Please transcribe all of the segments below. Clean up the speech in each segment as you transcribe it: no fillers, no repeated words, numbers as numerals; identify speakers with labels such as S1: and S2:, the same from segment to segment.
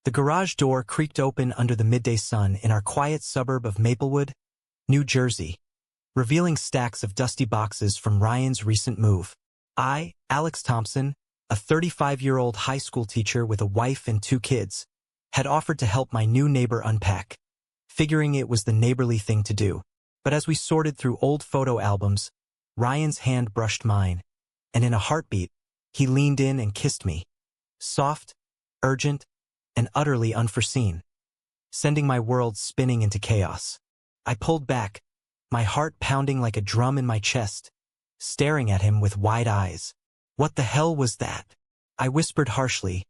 S1: The garage door creaked open under the midday sun in our quiet suburb of Maplewood, New Jersey, revealing stacks of dusty boxes from Ryan's recent move. I, Alex Thompson, a 35-year-old high school teacher with a wife and 2 kids, had offered to help my new neighbor unpack, figuring it was the neighborly thing to do. But as we sorted through old photo albums, Ryan's hand brushed mine, and in a heartbeat, he leaned in and kissed me. Soft, urgent, and utterly unforeseen, sending my world spinning into chaos. I pulled back, my heart pounding like a drum in my chest, staring at him with wide eyes. What the hell was that? I whispered harshly,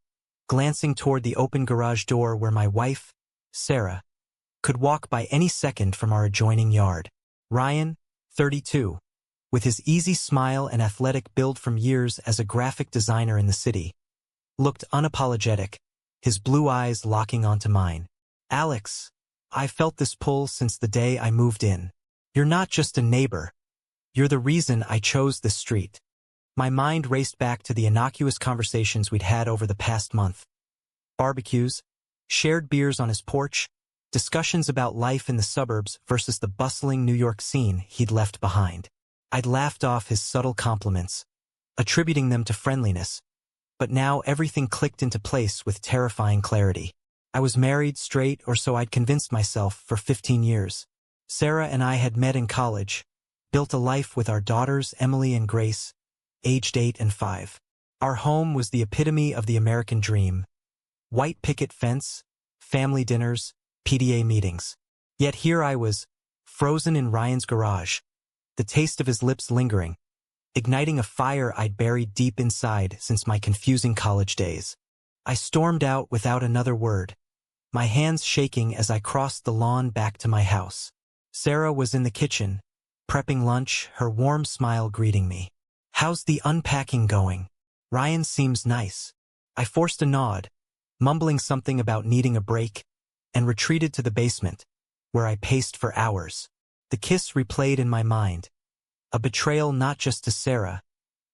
S1: glancing toward the open garage door where my wife, Sarah, could walk by any second from our adjoining yard. Ryan, 32, with his easy smile and athletic build from years as a graphic designer in the city, looked unapologetic, his blue eyes locking onto mine. Alex, I felt this pull since the day I moved in. You're not just a neighbor. You're the reason I chose this street. My mind raced back to the innocuous conversations we'd had over the past month. Barbecues, shared beers on his porch, discussions about life in the suburbs versus the bustling New York scene he'd left behind. I'd laughed off his subtle compliments, attributing them to friendliness, but now everything clicked into place with terrifying clarity. I was married, straight, or so I'd convinced myself, for 15 years. Sarah and I had met in college, built a life with our daughters Emily and Grace, aged 8 and 5. Our home was the epitome of the American dream. White picket fence, family dinners, PTA meetings. Yet here I was, frozen in Ryan's garage, the taste of his lips lingering, igniting a fire I'd buried deep inside since my confusing college days. I stormed out without another word, my hands shaking as I crossed the lawn back to my house. Sarah was in the kitchen, prepping lunch, her warm smile greeting me. How's the unpacking going? Ryan seems nice. I forced a nod, mumbling something about needing a break, and retreated to the basement, where I paced for hours. The kiss replayed in my mind, a betrayal not just to Sarah,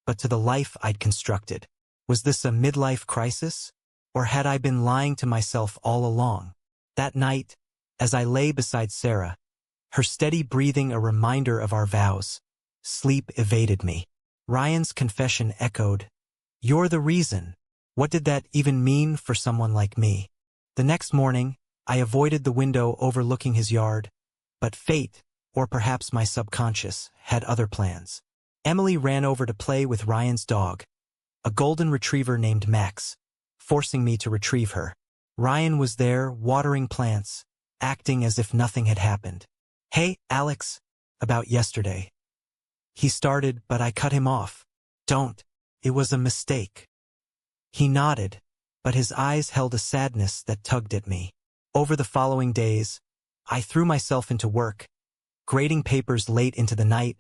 S1: but to the life I'd constructed. Was this a midlife crisis? Or had I been lying to myself all along? That night, as I lay beside Sarah, her steady breathing a reminder of our vows, sleep evaded me. Ryan's confession echoed, "You're the reason." What did that even mean for someone like me? The next morning, I avoided the window overlooking his yard, but fate, or perhaps my subconscious, had other plans. Emily ran over to play with Ryan's dog, a golden retriever named Max, forcing me to retrieve her. Ryan was there, watering plants, acting as if nothing had happened. "Hey, Alex, about yesterday." He started, but I cut him off. "Don't. It was a mistake." He nodded, but his eyes held a sadness that tugged at me. Over the following days, I threw myself into work, grading papers late into the night,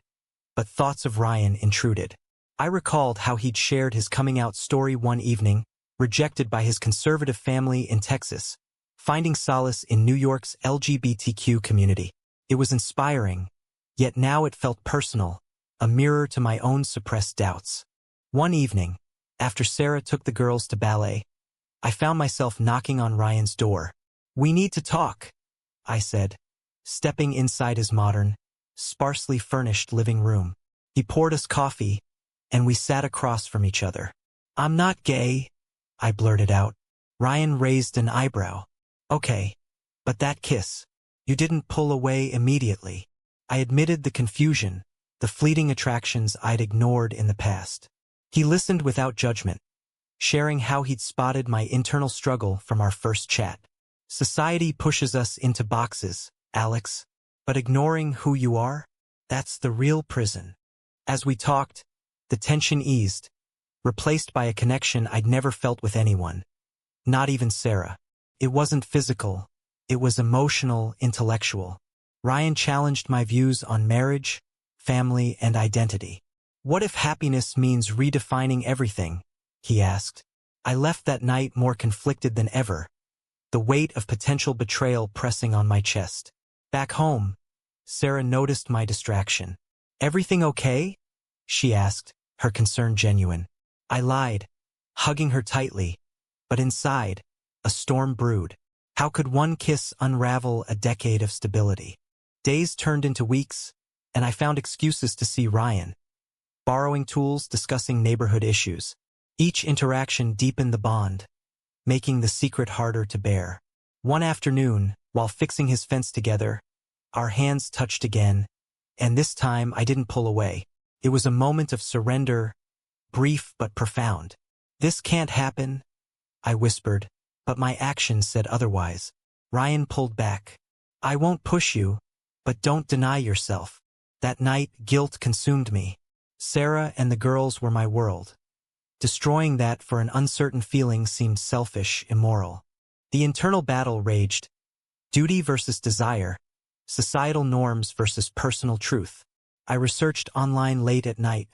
S1: but thoughts of Ryan intruded. I recalled how he'd shared his coming-out story one evening, rejected by his conservative family in Texas, finding solace in New York's LGBTQ community. It was inspiring, yet now it felt personal, a mirror to my own suppressed doubts. One evening, after Sarah took the girls to ballet, I found myself knocking on Ryan's door. "We need to talk," I said, stepping inside his modern, sparsely furnished living room. He poured us coffee, and we sat across from each other. "I'm not gay," I blurted out. Ryan raised an eyebrow. "Okay, but that kiss. You didn't pull away immediately." I admitted the confusion, the fleeting attractions I'd ignored in the past. He listened without judgment, sharing how he'd spotted my internal struggle from our first chat. "Society pushes us into boxes, Alex, but ignoring who you are, that's the real prison." As we talked, the tension eased, replaced by a connection I'd never felt with anyone, not even Sarah. It wasn't physical, it was emotional, intellectual. Ryan challenged my views on marriage, family, and identity. "What if happiness means redefining everything?" he asked. I left that night more conflicted than ever, the weight of potential betrayal pressing on my chest. Back home, Sarah noticed my distraction. "Everything okay?" she asked, her concern genuine. I lied, hugging her tightly, but inside, a a storm brewed. How could one kiss unravel a decade of stability? Days turned into weeks, and I found excuses to see Ryan. Borrowing tools, discussing neighborhood issues. Each interaction deepened the bond, making the secret harder to bear. One afternoon, while fixing his fence together, our hands touched again, and this time I didn't pull away. It was a moment of surrender, brief but profound. "This can't happen," I whispered, but my actions said otherwise. Ryan pulled back. "I won't push you, but don't deny yourself." That night, guilt consumed me. Sarah and the girls were my world. Destroying that for an uncertain feeling seemed selfish, immoral. The internal battle raged. Duty versus desire. Societal norms versus personal truth. I researched online late at night.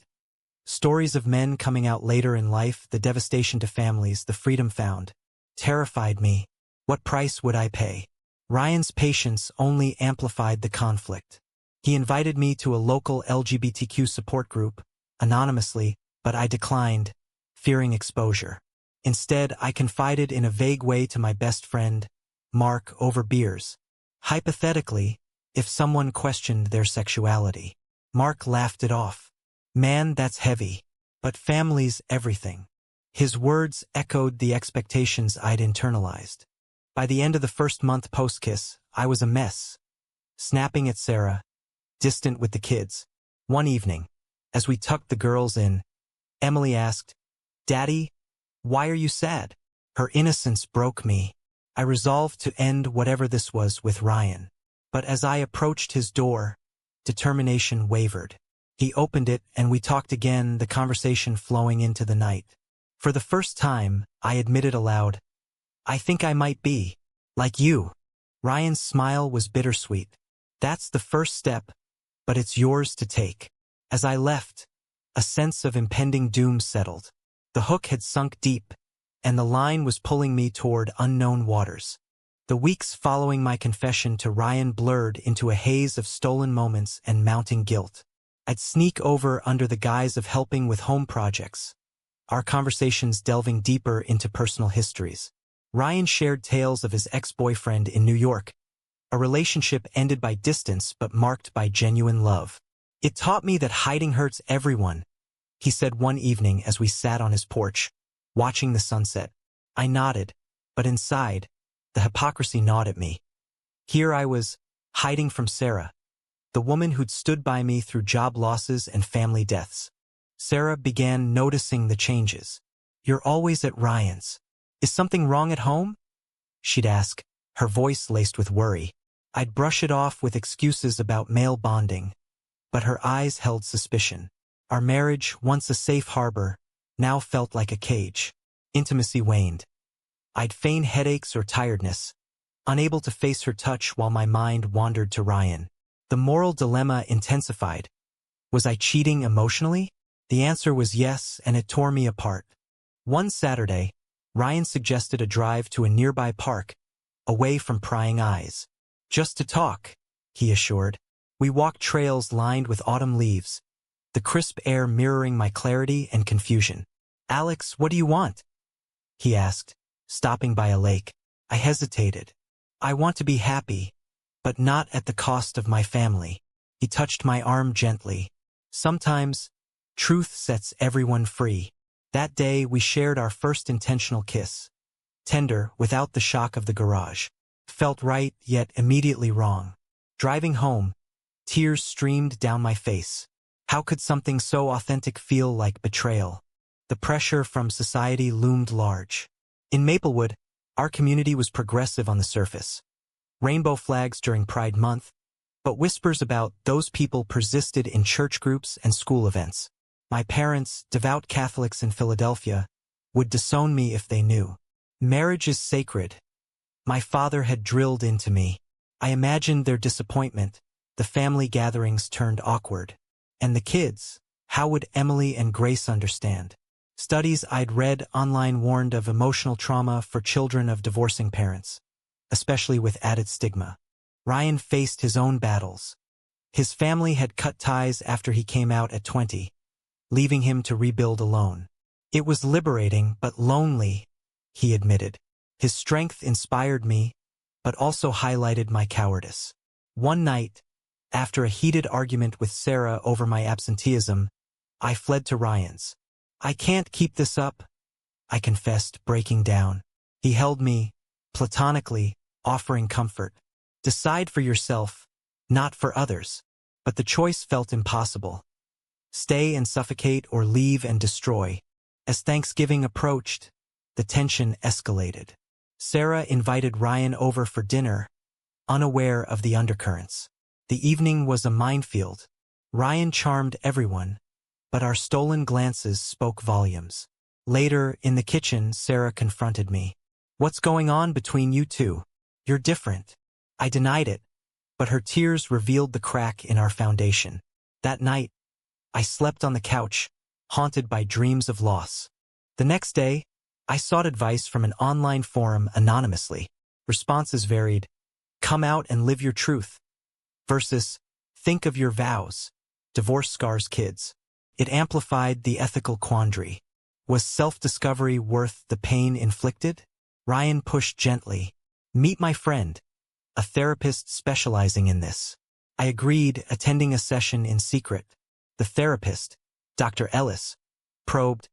S1: Stories of men coming out later in life, the devastation to families, the freedom found, terrified me. What price would I pay? Ryan's patience only amplified the conflict. He invited me to a local LGBTQ support group, anonymously, but I declined, fearing exposure. Instead, I confided in a vague way to my best friend, Mark, over beers. Hypothetically, if someone questioned their sexuality. Mark laughed it off. "Man, that's heavy. But family's everything." His words echoed the expectations I'd internalized. By the end of the first month post-kiss, I was a mess. Snapping at Sarah, distant with the kids. One evening, as we tucked the girls in, Emily asked, "Daddy, why are you sad?" Her innocence broke me. I resolved to end whatever this was with Ryan. But as I approached his door, determination wavered. He opened it and we talked again, the conversation flowing into the night. For the first time, I admitted aloud, "I think I might be like you." Ryan's smile was bittersweet. "That's the first step, but it's yours to take." As I left, a sense of impending doom settled. The hook had sunk deep, and the line was pulling me toward unknown waters. The weeks following my confession to Ryan blurred into a haze of stolen moments and mounting guilt. I'd sneak over under the guise of helping with home projects, our conversations delving deeper into personal histories. Ryan shared tales of his ex-boyfriend in New York, a relationship ended by distance but marked by genuine love. "It taught me that hiding hurts everyone," he said one evening as we sat on his porch, watching the sunset. I nodded, but inside, the hypocrisy gnawed at me. Here I was, hiding from Sarah, the woman who'd stood by me through job losses and family deaths. Sarah began noticing the changes. "You're always at Ryan's. Is something wrong at home?" she'd ask, her voice laced with worry. I'd brush it off with excuses about male bonding, but her eyes held suspicion. Our marriage, once a safe harbor, now felt like a cage. Intimacy waned. I'd feign headaches or tiredness, unable to face her touch while my mind wandered to Ryan. The moral dilemma intensified. Was I cheating emotionally? The answer was yes, and it tore me apart. One Saturday, Ryan suggested a drive to a nearby park, away from prying eyes. "Just to talk," he assured. We walked trails lined with autumn leaves, the crisp air mirroring my clarity and confusion. "Alex, what do you want?" he asked, stopping by a lake. I hesitated. "I want to be happy, but not at the cost of my family." He touched my arm gently. "Sometimes, truth sets everyone free." That day, we shared our first intentional kiss. Tender, without the shock of the garage. Felt right, yet immediately wrong. Driving home, tears streamed down my face. How could something so authentic feel like betrayal? The pressure from society loomed large. In Maplewood, our community was progressive on the surface. Rainbow flags during Pride Month, but whispers about those people persisted in church groups and school events. My parents, devout Catholics in Philadelphia, would disown me if they knew. Marriage is sacred. My father had drilled into me. I imagined their disappointment. The family gatherings turned awkward. And the kids, how would Emily and Grace understand? Studies I'd read online warned of emotional trauma for children of divorcing parents, especially with added stigma. Ryan faced his own battles. His family had cut ties after he came out at 20, leaving him to rebuild alone. It was liberating but lonely, he admitted. His strength inspired me, but also highlighted my cowardice. One night, after a heated argument with Sarah over my absenteeism, I fled to Ryan's. "I can't keep this up," I confessed, breaking down. He held me, platonically, offering comfort. "Decide for yourself, not for others." But the choice felt impossible. Stay and suffocate or leave and destroy. As Thanksgiving approached, the tension escalated. Sarah invited Ryan over for dinner, unaware of the undercurrents. The evening was a minefield. Ryan charmed everyone, but our stolen glances spoke volumes. Later, in the kitchen, Sarah confronted me. "What's going on between you two? You're different." I denied it, but her tears revealed the crack in our foundation. That night, I slept on the couch, haunted by dreams of loss. The next day, I sought advice from an online forum anonymously. Responses varied: "Come out and live your truth," versus "Think of your vows. Divorce scars kids." It amplified the ethical quandary. Was self-discovery worth the pain inflicted? Ryan pushed gently. "Meet my friend, a therapist specializing in this." I agreed, attending a session in secret. The therapist, Dr. Ellis, probed,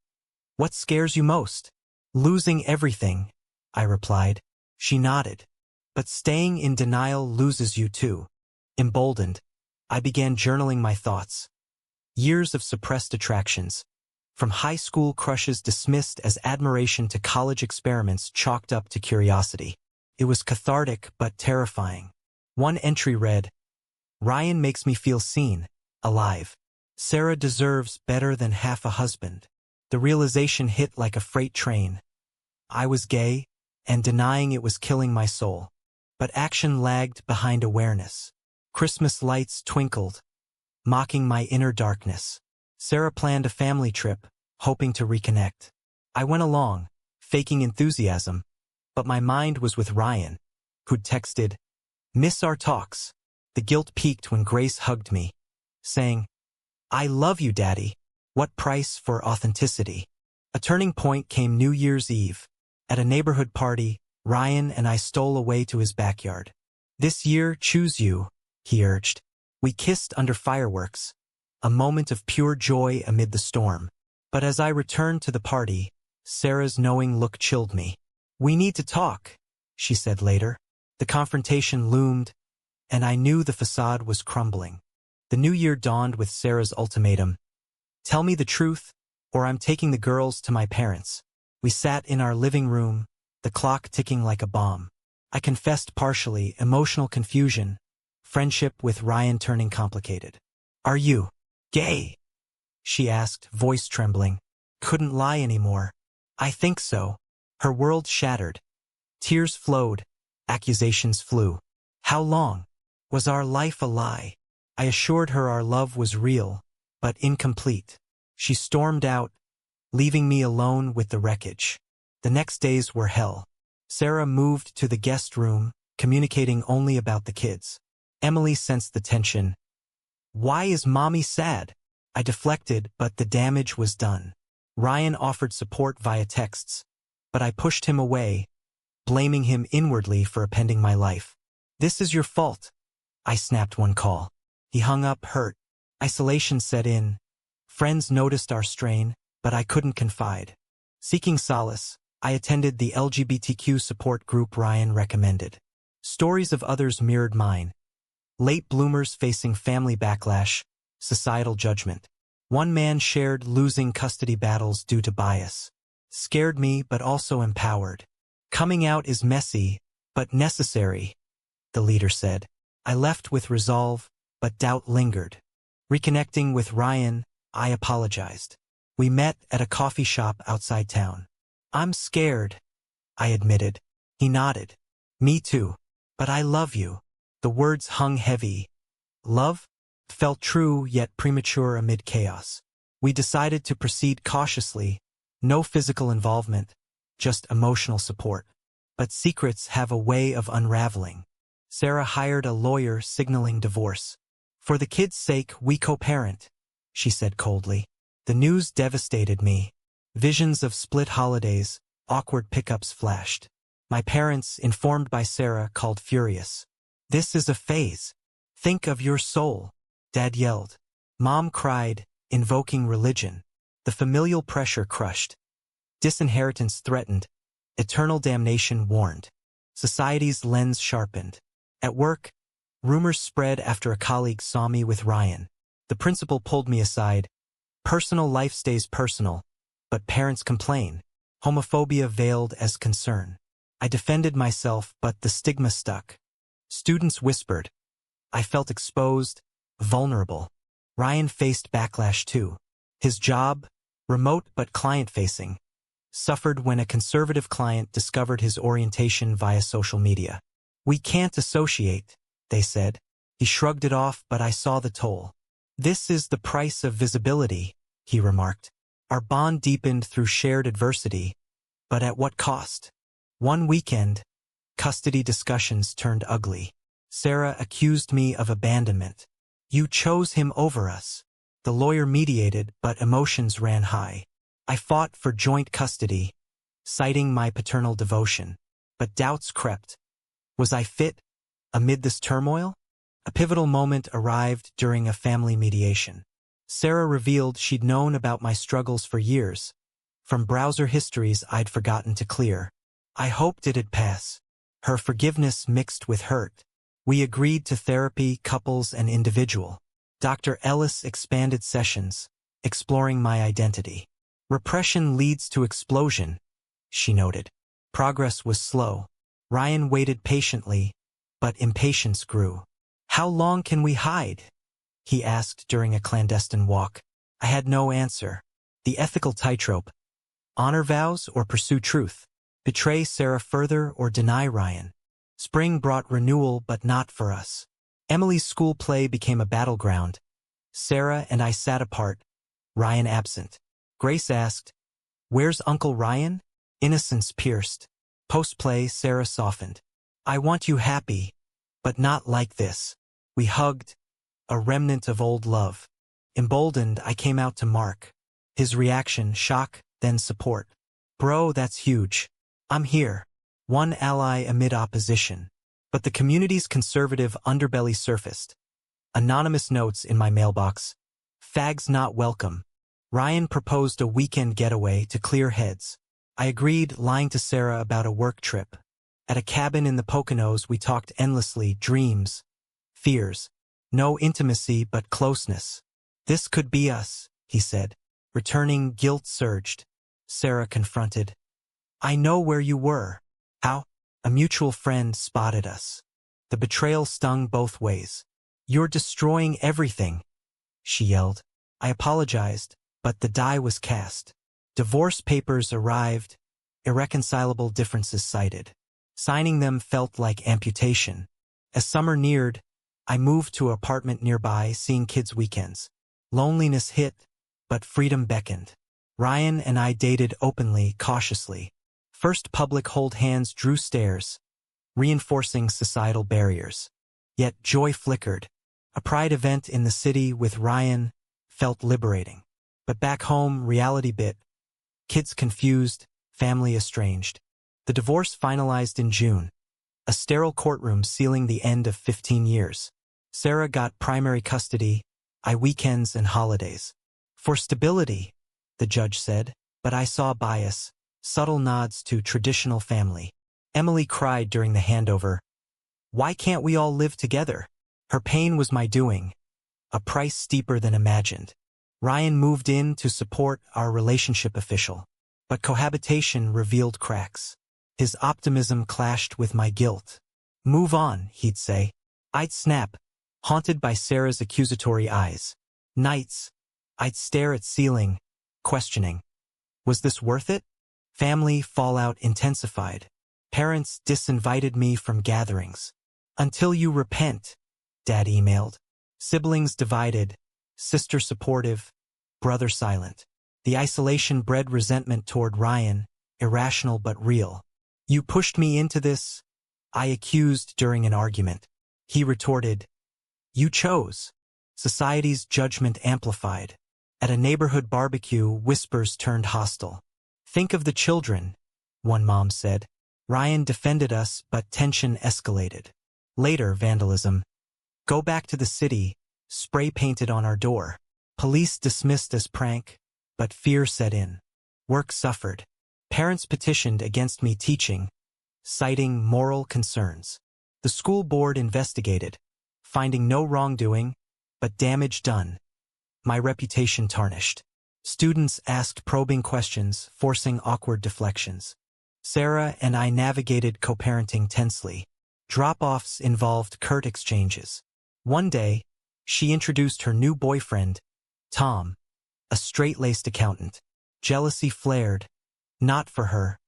S1: "What scares you most?" "Losing everything," I replied. She nodded. "But staying in denial loses you too." Emboldened, I began journaling my thoughts. Years of suppressed attractions, from high school crushes dismissed as admiration to college experiments chalked up to curiosity. It was cathartic but terrifying. One entry read, "Ryan makes me feel seen, alive. Sarah deserves better than half a husband." The realization hit like a freight train. I was gay, and denying it was killing my soul. But action lagged behind awareness. Christmas lights twinkled, mocking my inner darkness. Sarah planned a family trip, hoping to reconnect. I went along, faking enthusiasm, but my mind was with Ryan, who'd texted, "Miss our talks." The guilt peaked when Grace hugged me, saying, "I love you, Daddy. What price for authenticity?" A turning point came New Year's Eve. At a neighborhood party, Ryan and I stole away to his backyard. "This year, choose you," he urged. We kissed under fireworks, a moment of pure joy amid the storm. But as I returned to the party, Sarah's knowing look chilled me. "We need to talk," she said later. The confrontation loomed, and I knew the facade was crumbling. The new year dawned with Sarah's ultimatum: "Tell me the truth, or I'm taking the girls to my parents." We sat in our living room, the clock ticking like a bomb. I confessed partially, emotional confusion, friendship with Ryan turning complicated. "Are you gay?" she asked, voice trembling. Couldn't lie anymore. "I think so." Her world shattered. Tears flowed. Accusations flew. How long? Was our life a lie? I assured her our love was real, but incomplete. She stormed out, leaving me alone with the wreckage. The next days were hell. Sarah moved to the guest room, communicating only about the kids. Emily sensed the tension. "Why is Mommy sad?" I deflected, but the damage was done. Ryan offered support via texts, but I pushed him away, blaming him inwardly for appending my life. "This is your fault," I snapped one call. He hung up, hurt. Isolation set in. Friends noticed our strain, but I couldn't confide. Seeking solace, I attended the LGBTQ support group Ryan recommended. Stories of others mirrored mine. Late bloomers facing family backlash, societal judgment. One man shared losing custody battles due to bias. Scared me, but also empowered. "Coming out is messy, but necessary," the leader said. I left with resolve, but doubt lingered. Reconnecting with Ryan, I apologized. We met at a coffee shop outside town. "I'm scared," I admitted. He nodded. "Me too. But I love you." The words hung heavy. Love felt true yet premature amid chaos. We decided to proceed cautiously, no physical involvement, just emotional support. But secrets have a way of unraveling. Sarah hired a lawyer signaling divorce. "For the kids' sake, we co-parent," she said coldly. The news devastated me. Visions of split holidays, awkward pickups flashed. My parents, informed by Sarah, called furious. This is a phase. Think of your soul, Dad yelled. Mom cried, invoking religion. The familial pressure crushed. Disinheritance threatened. Eternal damnation warned. Society's lens sharpened. At work, rumors spread after a colleague saw me with Ryan. The principal pulled me aside. Personal life stays personal, but parents complain. Homophobia veiled as concern. I defended myself, but the stigma stuck. Students whispered. I felt exposed, vulnerable. Ryan faced backlash too. His job, remote but client-facing, suffered when a conservative client discovered his orientation via social media. We can't associate, they said. He shrugged it off, but I saw the toll. This is the price of visibility, he remarked. Our bond deepened through shared adversity, but at what cost? One weekend, custody discussions turned ugly. Sarah accused me of abandonment. You chose him over us. The lawyer mediated, but emotions ran high. I fought for joint custody, citing my paternal devotion. But doubts crept. Was I fit amid this turmoil? A pivotal moment arrived during a family mediation. Sarah revealed she'd known about my struggles for years, from browser histories I'd forgotten to clear. I hoped it'd pass. Her forgiveness mixed with hurt. We agreed to therapy, couples, and individual. Dr. Ellis expanded sessions, exploring my identity. Repression leads to explosion, she noted. Progress was slow. Ryan waited patiently, but impatience grew. How long can we hide? He asked during a clandestine walk. I had no answer. The ethical tightrope. Honor vows or pursue truth? Betray Sarah further or deny Ryan? Spring brought renewal, but not for us. Emily's school play became a battleground. Sarah and I sat apart, Ryan absent. Grace asked, "Where's Uncle Ryan?" Innocence pierced. Post-play, Sarah softened. I want you happy, but not like this. We hugged, a remnant of old love. Emboldened, I came out to Mark. His reaction, shock, then support. Bro, that's huge. I'm here. One ally amid opposition. But the community's conservative underbelly surfaced. Anonymous notes in my mailbox. Fags not welcome. Ryan proposed a weekend getaway to clear heads. I agreed, lying to Sarah about a work trip. At a cabin in the Poconos, we talked endlessly, dreams, fears. No intimacy, but closeness. This could be us, he said. Returning, guilt surged. Sarah confronted. I know where you were. How? A mutual friend spotted us. The betrayal stung both ways. You're destroying everything, she yelled. I apologized, but the die was cast. Divorce papers arrived, irreconcilable differences cited. Signing them felt like amputation. As summer neared, I moved to an apartment nearby, seeing kids' weekends. Loneliness hit, but freedom beckoned. Ryan and I dated openly, cautiously. First public hold hands drew stares, reinforcing societal barriers. Yet joy flickered. A pride event in the city with Ryan felt liberating. But back home, reality bit. Kids confused, family estranged. The divorce finalized in June. A sterile courtroom sealing the end of 15 years. Sarah got primary custody, I weekends and holidays. For stability, the judge said, but I saw bias, subtle nods to traditional family. Emily cried during the handover. Why can't we all live together? Her pain was my doing, a price steeper than imagined. Ryan moved in to support our relationship official, but cohabitation revealed cracks. His optimism clashed with my guilt. Move on, he'd say. I'd snap, haunted by Sarah's accusatory eyes. Nights, I'd stare at ceiling, questioning. Was this worth it? Family fallout intensified. Parents disinvited me from gatherings. Until you repent, Dad emailed. Siblings divided, sister supportive, brother silent. The isolation bred resentment toward Ryan, irrational but real. You pushed me into this, I accused during an argument. He retorted, you chose. Society's judgment amplified. At a neighborhood barbecue, whispers turned hostile. Think of the children, one mom said. Ryan defended us, but tension escalated. Later, vandalism. Go back to the city, spray painted on our door. Police dismissed as prank, but fear set in. Work suffered. Parents petitioned against me teaching, citing moral concerns. The school board investigated, finding no wrongdoing, but damage done. My reputation tarnished. Students asked probing questions, forcing awkward deflections. Sarah and I navigated co-parenting tensely. Drop-offs involved curt exchanges. One day, she introduced her new boyfriend, Tom, a straight-laced accountant. Jealousy flared, not for her,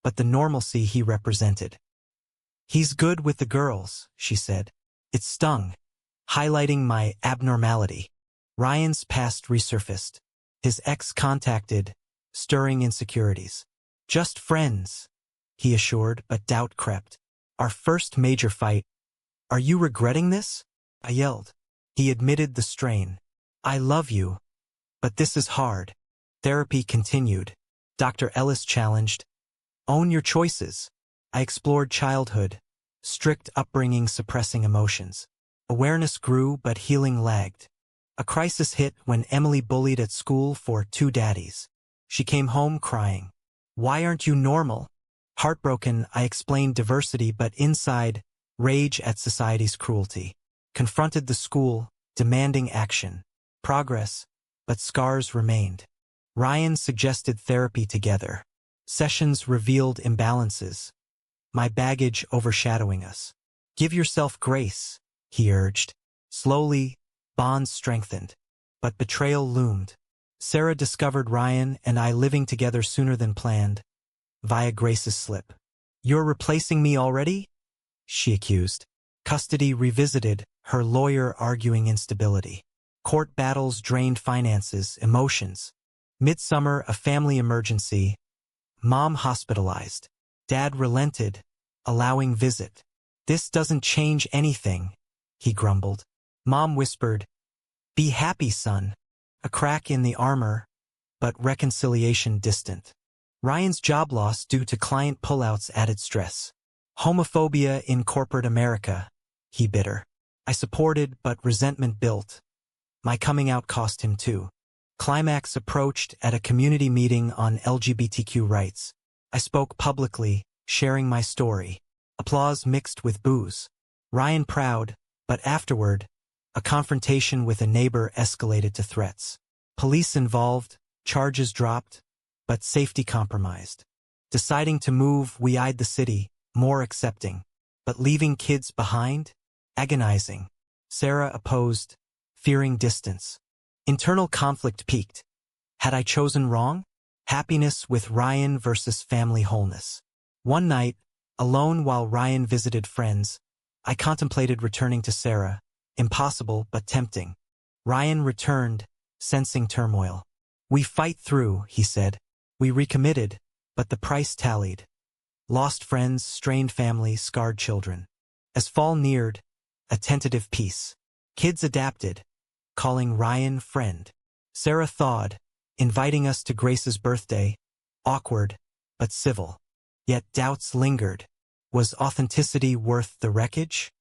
S1: but the normalcy he represented. He's good with the girls, she said. It stung, highlighting my abnormality. Ryan's past resurfaced. His ex contacted, stirring insecurities. Just friends, he assured, but doubt crept. Our first major fight. Are you regretting this? I yelled. He admitted the strain. I love you, but this is hard. Therapy continued. Dr. Ellis challenged. Own your choices. I explored childhood, strict upbringing suppressing emotions. Awareness grew, but healing lagged. A crisis hit when Emily bullied at school for 2 daddies. She came home crying. Why aren't you normal? Heartbroken, I explained diversity, but inside, rage at society's cruelty. Confronted the school, demanding action. Progress, but scars remained. Ryan suggested therapy together. Sessions revealed imbalances. My baggage overshadowing us. Give yourself grace, he urged. Slowly, bonds strengthened. But betrayal loomed. Sarah discovered Ryan and I living together sooner than planned, via Grace's slip. You're replacing me already? She accused. Custody revisited, her lawyer arguing instability. Court battles drained finances, emotions. Midsummer, a family emergency. Mom hospitalized. Dad relented, allowing visit. This doesn't change anything, he grumbled. Mom whispered, be happy, son. A crack in the armor, but reconciliation distant. Ryan's job loss due to client pullouts added stress. Homophobia in corporate America, he bitter. I supported, but resentment built. My coming out cost him too. Climax approached at a community meeting on LGBTQ rights. I spoke publicly, sharing my story. Applause mixed with boos. Ryan proud, but afterward, a confrontation with a neighbor escalated to threats. Police involved, charges dropped, but safety compromised. Deciding to move, we eyed the city, more accepting. But leaving kids behind? Agonizing. Sarah opposed, fearing distance. Internal conflict peaked. Had I chosen wrong? Happiness with Ryan versus family wholeness. One night, alone while Ryan visited friends, I contemplated returning to Sarah. Impossible but tempting. Ryan returned, sensing turmoil. We fight through, he said. We recommitted, but the price tallied. Lost friends, strained family, scarred children. As fall neared, a tentative peace. Kids adapted, calling Ryan friend. Sarah thawed, inviting us to Grace's birthday, awkward, but civil. Yet doubts lingered. Was authenticity worth the wreckage?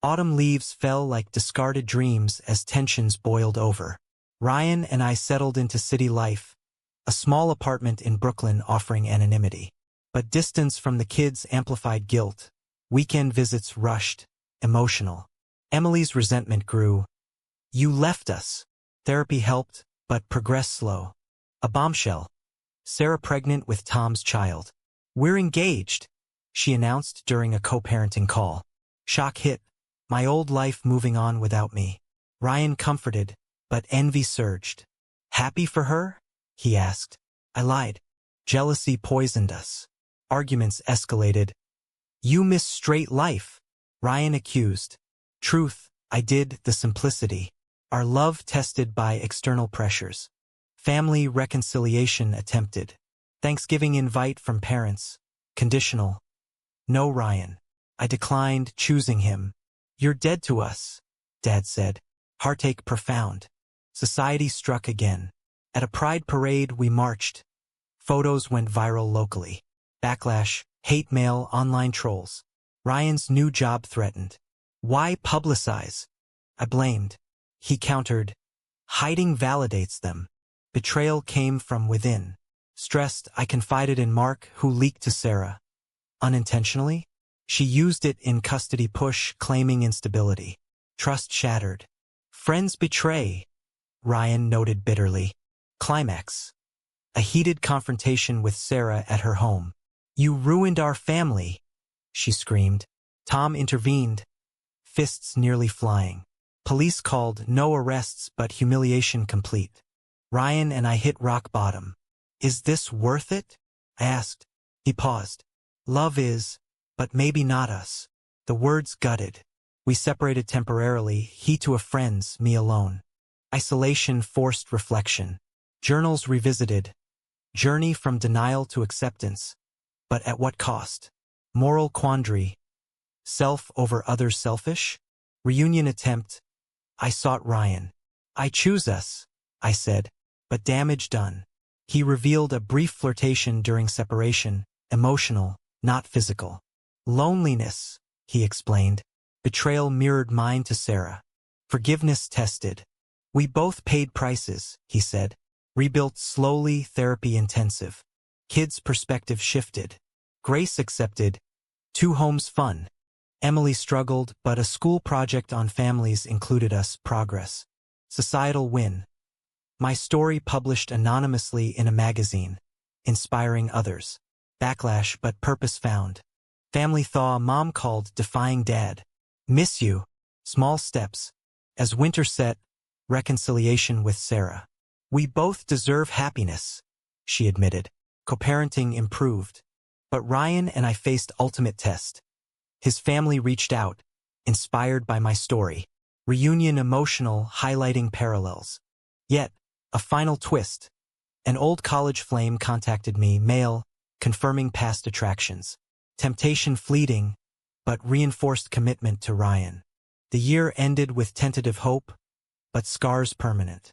S1: Autumn leaves fell like discarded dreams as tensions boiled over. Ryan and I settled into city life, a small apartment in Brooklyn offering anonymity. But distance from the kids amplified guilt. Weekend visits rushed, emotional. Emily's resentment grew. You left us. Therapy helped, but progressed slow. A bombshell. Sarah pregnant with Tom's child. We're engaged, she announced during a co-parenting call. Shock hit. My old life moving on without me. Ryan comforted, but envy surged. Happy for her? He asked. I lied. Jealousy poisoned us. Arguments escalated. You miss straight life, Ryan accused. Truth, I did, the simplicity. Our love tested by external pressures. Family reconciliation attempted. Thanksgiving invite from parents. Conditional. No, Ryan. I declined, choosing him. You're dead to us, Dad said. Heartache profound. Society struck again. At a pride parade we marched. Photos went viral locally. Backlash. Hate mail, online trolls. Ryan's new job threatened. Why publicize? I blamed. He countered. Hiding validates them. Betrayal came from within. Stressed, I confided in Mark, who leaked to Sarah. Unintentionally? She used it in custody push, claiming instability. Trust shattered. Friends betray, Ryan noted bitterly. Climax. A heated confrontation with Sarah at her home. You ruined our family, she screamed. Tom intervened, fists nearly flying. Police called, no arrests but humiliation complete. Ryan and I hit rock bottom. Is this worth it? I asked. He paused. Love is, but maybe not us. The words gutted. We separated temporarily, he to a friend's, me alone. Isolation forced reflection. Journals revisited. Journey from denial to acceptance. But at what cost? Moral quandary. Self over others selfish? Reunion attempt. I sought Ryan. I choose us, I said, but damage done. He revealed a brief flirtation during separation, emotional, not physical. Loneliness, he explained. Betrayal mirrored mine to Sarah. Forgiveness tested. We both paid prices, he said. Rebuilt slowly, therapy intensive. Kids' perspective shifted. Grace accepted. 2 homes fun. Emily struggled, but a school project on families included us. Progress. Societal win. My story published anonymously in a magazine. Inspiring others. Backlash, but purpose found. Family thaw. Mom called, defying dad. Miss you. Small steps. As winter set, reconciliation with Sarah. We both deserve happiness, she admitted. Co-parenting improved. But Ryan and I faced ultimate test. His family reached out, inspired by my story. Reunion emotional, highlighting parallels. Yet, a final twist. An old college flame contacted me, male, confirming past attractions. Temptation fleeting, but reinforced commitment to Ryan. The year ended with tentative hope, but scars permanent.